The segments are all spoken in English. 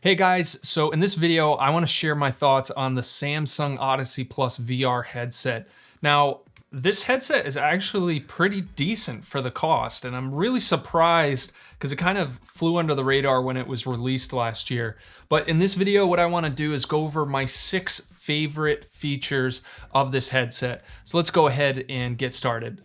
Hey guys, so in this video, I want to share my thoughts on the Samsung Odyssey Plus VR headset. Now, this headset is actually pretty decent for the cost, and I'm really surprised because it kind of flew under the radar when it was released last year. But in this video, what I want to do is go over my 6 favorite features of this headset. So let's go ahead and get started.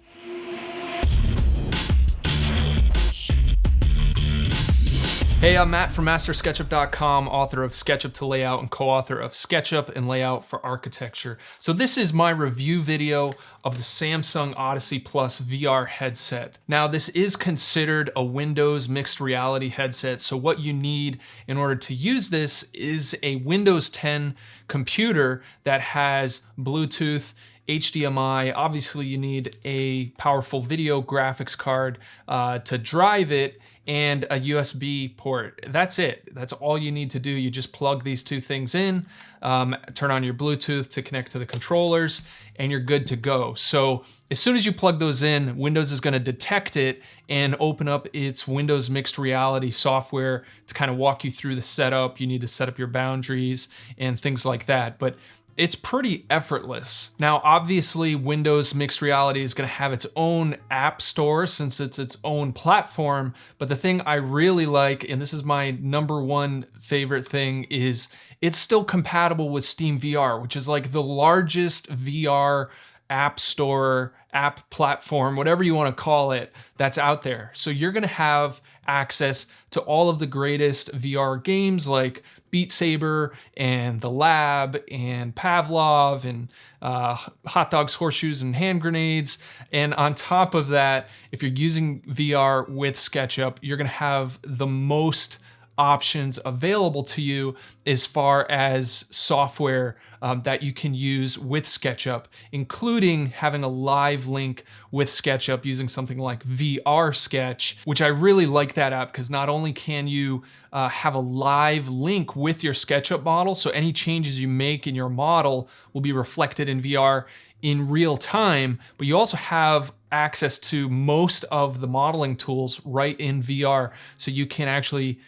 Hey, I'm Matt from MasterSketchup.com, author of Sketchup to Layout and co-author of Sketchup and Layout for Architecture. So this is my review video of the Samsung Odyssey Plus VR headset. Now, this is considered a Windows mixed reality headset, so what you need in order to use this is a Windows 10 computer that has Bluetooth, HDMI. Obviously, you need a powerful video graphics card to drive it, and a USB port. That's it. That's all you need to do. You just plug these two things in, turn on your Bluetooth to connect to the controllers, and you're good to go. So as soon as you plug those in, Windows is going to detect it and open up its Windows mixed reality software to kind of walk you through the setup. You need to set up your boundaries and things like that. But it's pretty effortless. Now, obviously, Windows Mixed Reality is gonna have its own app store since it's its own platform, but the thing I really like, and this is my #1 favorite thing, is it's still compatible with Steam VR, which is like the largest VR app store, app platform, whatever you wanna call it, that's out there. So you're gonna have access to all of the greatest VR games like Beat Saber and The Lab and Pavlov and Hot Dogs, Horseshoes, and Hand Grenades. And on top of that, if you're using VR with SketchUp, you're gonna have the most options available to you as far as software that you can use with SketchUp, including having a live link with SketchUp using something like VR Sketch, which I really like that app because not only can you have a live link with your SketchUp model, so any changes you make in your model will be reflected in VR in real time, but you also have access to most of the modeling tools right in VR, so you can actually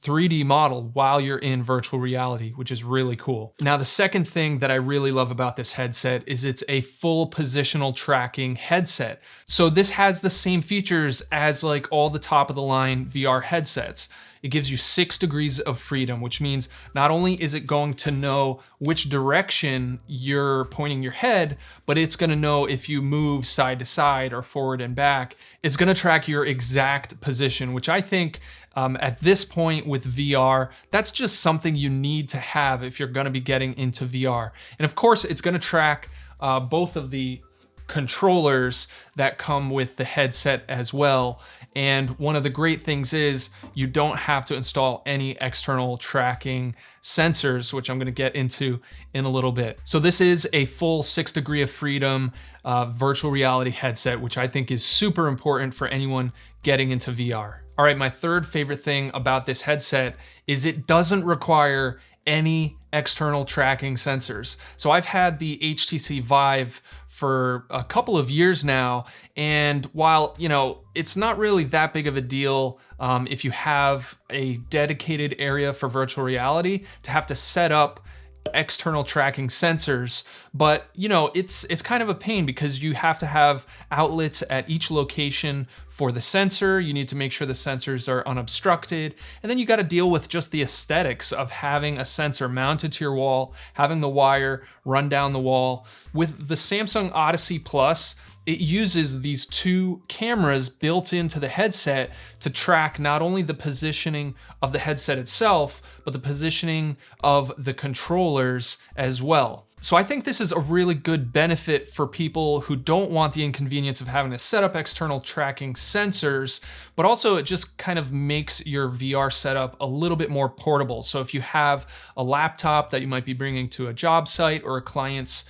3D model while you're in virtual reality, which is really cool. Now, the second thing that I really love about this headset is it's a full positional tracking headset. So this has the same features as like all the top of the line VR headsets. It gives you 6 degrees of freedom, which means not only is it going to know which direction you're pointing your head, but it's gonna know if you move side to side or forward and back. It's gonna track your exact position, which I think at this point with VR, that's just something you need to have if you're gonna be getting into VR. And of course, it's gonna track both of the controllers that come with the headset as well. And one of the great things is you don't have to install any external tracking sensors, which I'm going to get into in a little bit. So this is a full 6 degree of freedom virtual reality headset, which I think is super important for anyone getting into VR. All right, my third favorite thing about this headset is it doesn't require any external tracking sensors. So I've had the HTC Vive for a couple of years now, and while it's not really that big of a deal if you have a dedicated area for virtual reality to have to set up external tracking sensors, but it's kind of a pain because you have to have outlets at each location for the sensor. You need to make sure the sensors are unobstructed, and then you got to deal with just the aesthetics of having a sensor mounted to your wall, having the wire run down the wall. With the Samsung Odyssey Plus, it uses these 2 cameras built into the headset to track not only the positioning of the headset itself, but the positioning of the controllers as well. So I think this is a really good benefit for people who don't want the inconvenience of having to set up external tracking sensors, but also it just kind of makes your VR setup a little bit more portable. So if you have a laptop that you might be bringing to a job site or a client's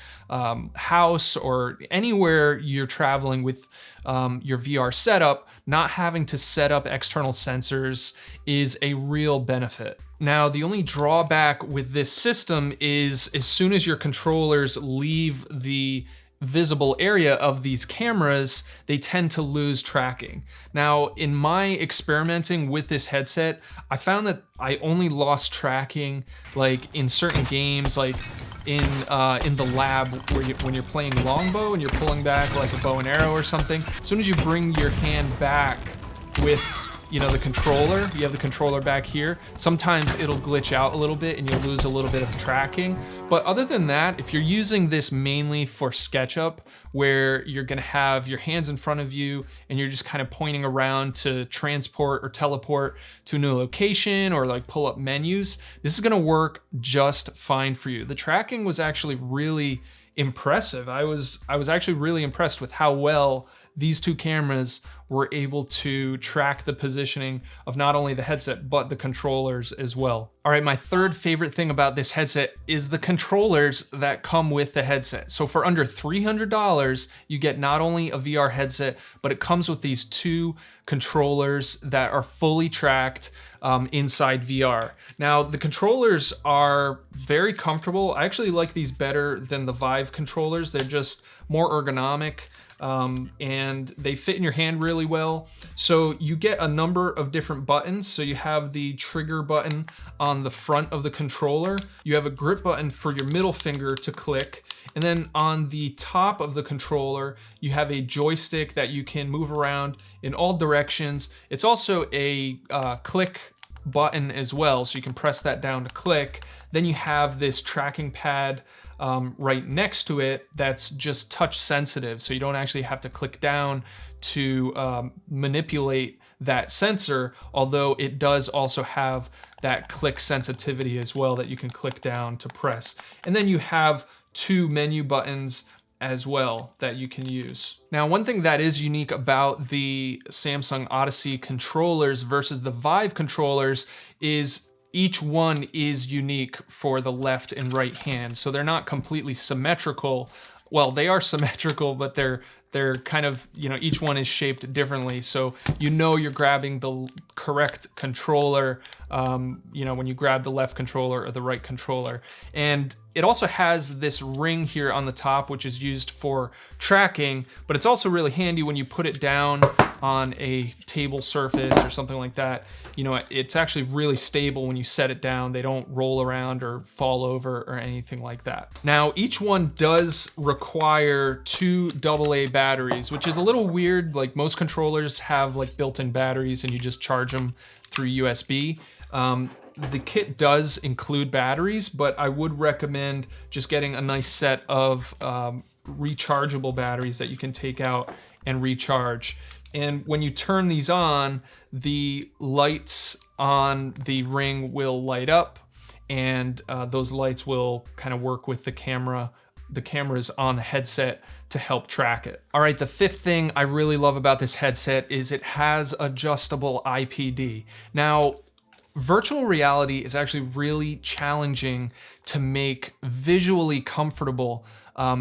house or anywhere you're traveling with your VR setup, not having to set up external sensors is a real benefit. Now, the only drawback with this system is as soon as your controllers leave the visible area of these cameras, they tend to lose tracking. Now, in my experimenting with this headset, I found that I only lost tracking like in certain games, like in the lab where when you're playing longbow and you're pulling back like a bow and arrow or something. As soon as you bring your hand back with the controller, you have the controller back here, sometimes it'll glitch out a little bit and you'll lose a little bit of tracking. But other than that, if you're using this mainly for Sketchup, where you're gonna have your hands in front of you and you're just kind of pointing around to transport or teleport to a new location or like pull up menus, this is gonna work just fine for you. The tracking was actually really impressive. I was actually really impressed with how well these two cameras were able to track the positioning of not only the headset, but the controllers as well. All right, my third favorite thing about this headset is the controllers that come with the headset. So for under $300, you get not only a VR headset, but it comes with these two controllers that are fully tracked inside VR. Now, the controllers are very comfortable. I actually like these better than the Vive controllers. They're just more ergonomic. And they fit in your hand really well. So you get a number of different buttons. So you have the trigger button on the front of the controller. You have a grip button for your middle finger to click. And then on the top of the controller, you have a joystick that you can move around in all directions. It's also a click button as well. So you can press that down to click. Then you have this tracking pad right next to it that's just touch sensitive, so you don't actually have to click down to manipulate that sensor, although it does also have that click sensitivity as well that you can click down to press. And then you have two menu buttons as well that you can use. Now, one thing that is unique about the Samsung Odyssey controllers versus the Vive controllers is each one is unique for the left and right hand. So they're not completely symmetrical. Well, they are symmetrical, but they're kind of, each one is shaped differently. So you're grabbing the correct controller, when you grab the left controller or the right controller. And it also has this ring here on the top, which is used for tracking, but it's also really handy when you put it down on a table surface or something like that. It's actually really stable when you set it down. They don't roll around or fall over or anything like that. Now, each one does require two AA batteries, which is a little weird. Like most controllers have like built-in batteries and you just charge them through USB. The kit does include batteries, but I would recommend just getting a nice set of rechargeable batteries that you can take out and recharge. And when you turn these on, the lights on the ring will light up, and those lights will kind of work with the cameras on the headset to help track it. All right, the fifth thing I really love about this headset is it has adjustable IPD. Now, virtual reality is actually really challenging to make visually comfortable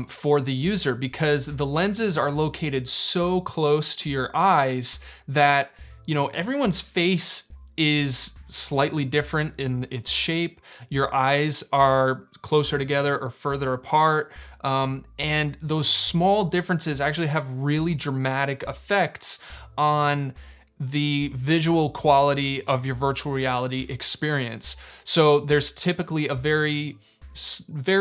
for the user, because the lenses are located so close to your eyes that, everyone's face is slightly different in its shape. Your eyes are closer together or further apart. And those small differences actually have really dramatic effects on the visual quality of your virtual reality experience. So there's typically a very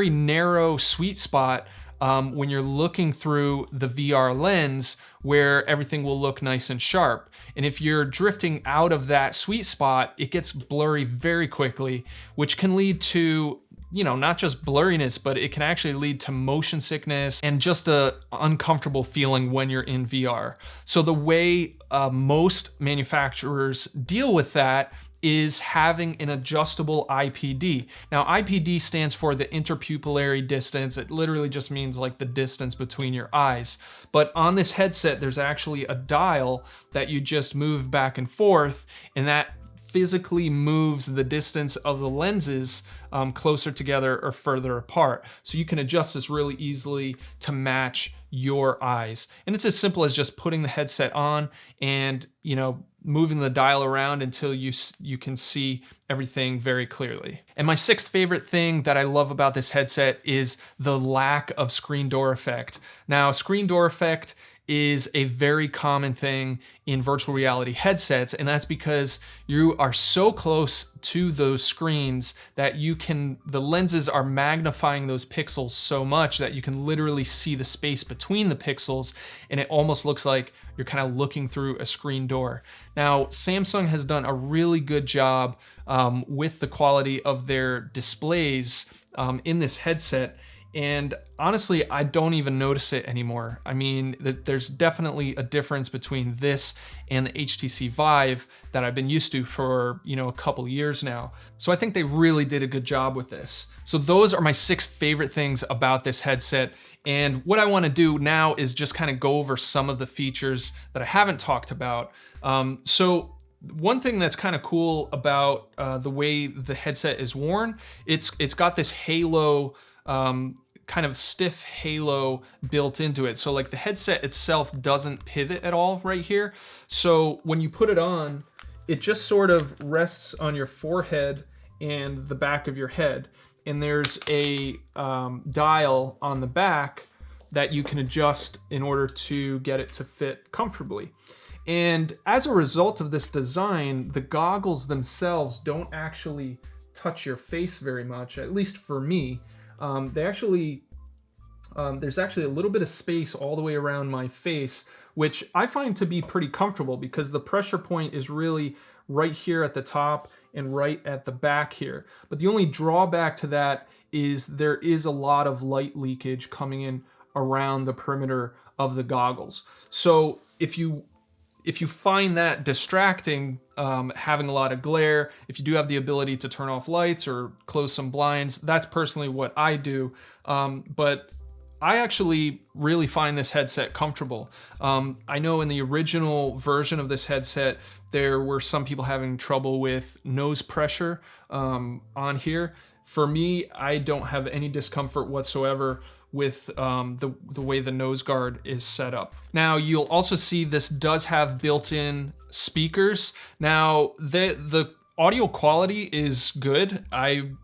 narrow sweet spot when you're looking through the VR lens where everything will look nice and sharp. And if you're drifting out of that sweet spot, it gets blurry very quickly, which can lead to not just blurriness, but it can actually lead to motion sickness and just a uncomfortable feeling when you're in VR. So the way most manufacturers deal with that is having an adjustable IPD. Now, IPD stands for the interpupillary distance. It literally just means like the distance between your eyes. But on this headset, there's actually a dial that you just move back and forth, and that physically moves the distance of the lenses closer together or further apart. So you can adjust this really easily to match your eyes. And it's as simple as just putting the headset on and, moving the dial around until you can see everything very clearly. And my sixth favorite thing that I love about this headset is the lack of screen door effect. Now, screen door effect is a very common thing in virtual reality headsets, and that's because you are so close to those screens that the lenses are magnifying those pixels so much that you can literally see the space between the pixels, and it almost looks like you're kind of looking through a screen door. Now, Samsung has done a really good job with the quality of their displays in this headset. And honestly, I don't even notice it anymore. I mean, there's definitely a difference between this and the HTC Vive that I've been used to for, a couple years now. So I think they really did a good job with this. So those are my 6 favorite things about this headset. And what I want to do now is just kind of go over some of the features that I haven't talked about. So one thing that's kind of cool about the way the headset is worn, it's got this halo, kind of stiff halo built into it. So like the headset itself doesn't pivot at all right here. So when you put it on, it just sort of rests on your forehead and the back of your head. And there's a dial on the back that you can adjust in order to get it to fit comfortably. And as a result of this design, the goggles themselves don't actually touch your face very much, at least for me. There's actually a little bit of space all the way around my face, which I find to be pretty comfortable because the pressure point is really right here at the top and right at the back here. But the only drawback to that is there is a lot of light leakage coming in around the perimeter of the goggles. So if you find that distracting, having a lot of glare, if you do have the ability to turn off lights or close some blinds, that's personally what I do. But I actually really find this headset comfortable. I know in the original version of this headset, there were some people having trouble with nose pressure on here. For me, I don't have any discomfort whatsoever with the way the nose guard is set up. Now, you'll also see this does have built-in speakers. Now, the audio quality is good.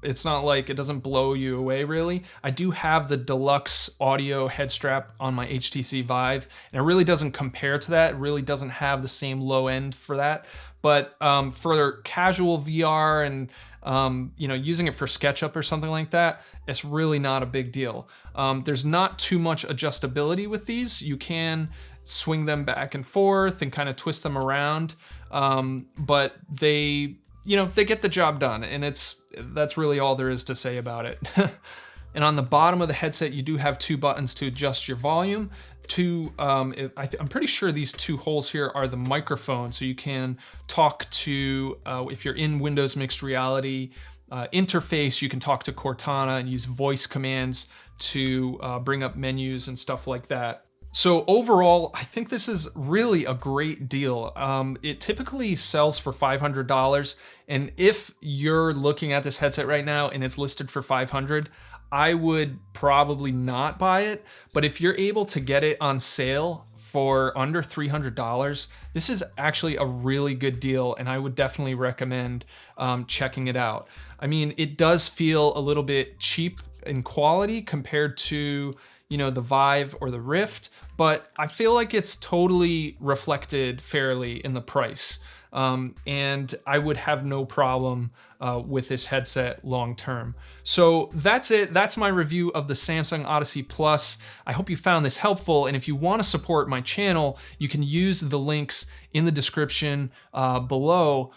It's not like it doesn't blow you away really. I do have the deluxe audio head strap on my HTC Vive, and it really doesn't compare to that. It really doesn't have the same low end for that. But for casual VR and using it for Sketchup or something like that, it's really not a big deal. There's not too much adjustability with these. You can swing them back and forth and kind of twist them around, but they get the job done, and that's really all there is to say about it. And on the bottom of the headset, you do have 2 buttons to adjust your volume. I'm pretty sure these 2 holes here are the microphone, so you can talk to, if you're in Windows Mixed Reality interface, you can talk to Cortana and use voice commands to bring up menus and stuff like that. So overall, I think this is really a great deal. It typically sells for $500, and if you're looking at this headset right now and it's listed for $500, I would probably not buy it. But if you're able to get it on sale for under $300, this is actually a really good deal, and I would definitely recommend checking it out. I mean, it does feel a little bit cheap in quality compared to the Vive or the Rift, but I feel like it's totally reflected fairly in the price. And I would have no problem with this headset long term. So that's it. That's my review of the Samsung Odyssey Plus. I hope you found this helpful, and if you want to support my channel, you can use the links in the description below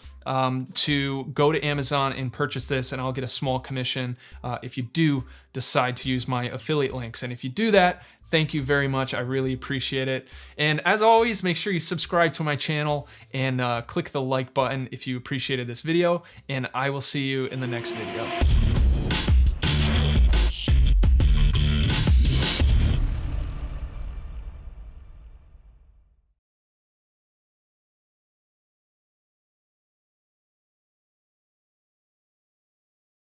to go to Amazon and purchase this, and I'll get a small commission if you do decide to use my affiliate links. And if you do that, thank you very much. I really appreciate it. And as always, make sure you subscribe to my channel and click the like button if you appreciated this video, and I will see you in the next video.